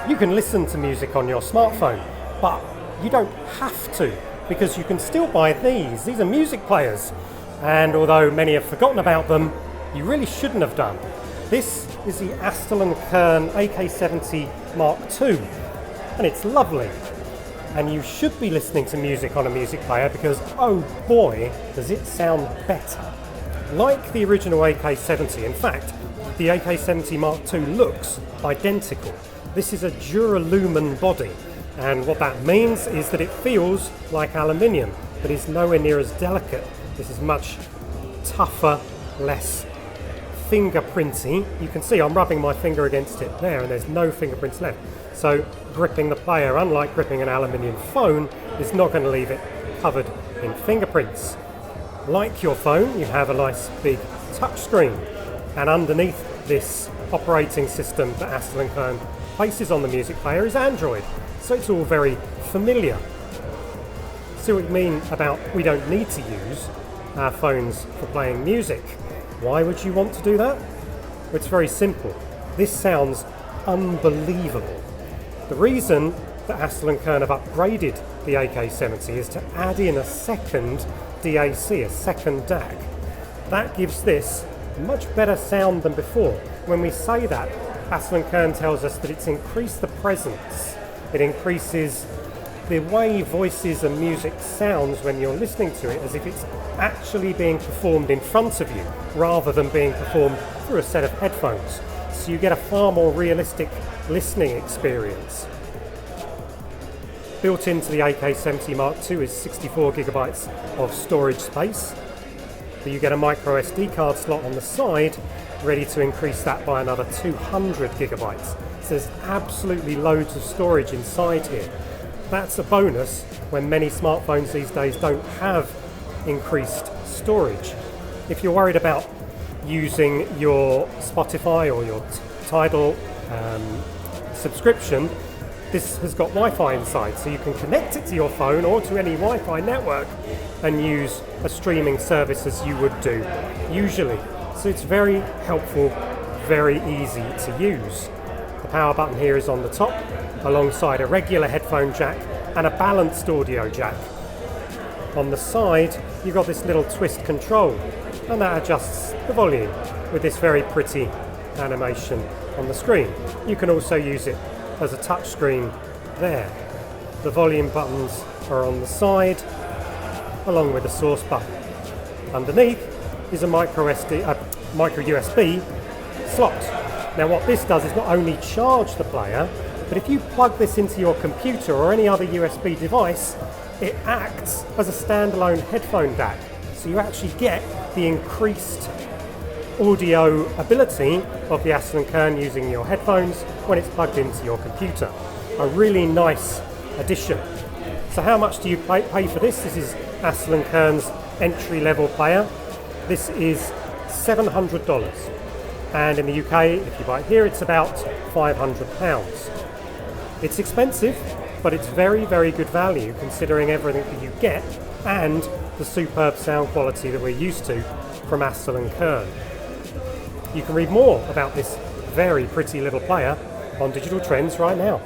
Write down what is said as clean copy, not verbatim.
You can listen to music on your smartphone, but you don't have to, because you can still buy these. These are music players, and although many have forgotten about them, you really shouldn't have done. This is the Astel & Kern AK70 Mark II, and it's lovely. And you should be listening to music on a music player because, oh boy, does it sound better. Like the original AK70, in fact, the AK70 Mark II looks identical. This is a Duralumin body, and what that means is that it feels like aluminium, but is nowhere near as delicate. This is much tougher, less fingerprinty. You can see I'm rubbing my finger against it there, and there's no fingerprints left. So gripping the player, unlike gripping an aluminium phone, is not going to leave it covered in fingerprints. Like your phone, you have a nice big touchscreen, and underneath this operating system that Astel & Kern places on the music player is Android, so it's all very familiar. See what we mean about we don't need to use our phones for playing music. Why would you want to do that? Well, it's very simple. This sounds unbelievable. The reason that Astel & Kern have upgraded the AK70 is to add in a second DAC, a second DAC. That gives this a much better sound than before. When we say that, Astel & Kern tells us that it's increased the presence. It increases the way voices and music sounds when you're listening to it, as if it's actually being performed in front of you rather than being performed through a set of headphones. So you get a far more realistic listening experience. Built into the AK70 Mark II is 64 gigabytes of storage space. But you get a micro SD card slot on the side, ready to increase that by another 200 gigabytes. So there's absolutely loads of storage inside here. That's a bonus when many smartphones these days don't have increased storage. If you're worried about using your Spotify or your Tidal subscription, this has got Wi-Fi inside, so you can connect it to your phone or to any Wi-Fi network and use a streaming service as you would do usually. So it's very helpful, very easy to use. The power button here is on the top, alongside a regular headphone jack and a balanced audio jack. On the side, you've got this little twist control, and that adjusts the volume with this very pretty animation on the screen. You can also use it as a touch screen there. The volume buttons are on the side, along with the source button. Underneath is a micro USB slot. Now what this does is not only charge the player, but if you plug this into your computer or any other USB device, it acts as a standalone headphone DAC. So you actually get the increased audio ability of the Astel & Kern using your headphones when it's plugged into your computer. A really nice addition. So how much do you pay for this? This is Astel & Kern's entry-level player. This is $700. And in the UK, if you buy it here, it's about £500. It's expensive, but it's very, very good value considering everything that you get and the superb sound quality that we're used to from Astel & Kern. You can read more about this very pretty little player on Digital Trends right now.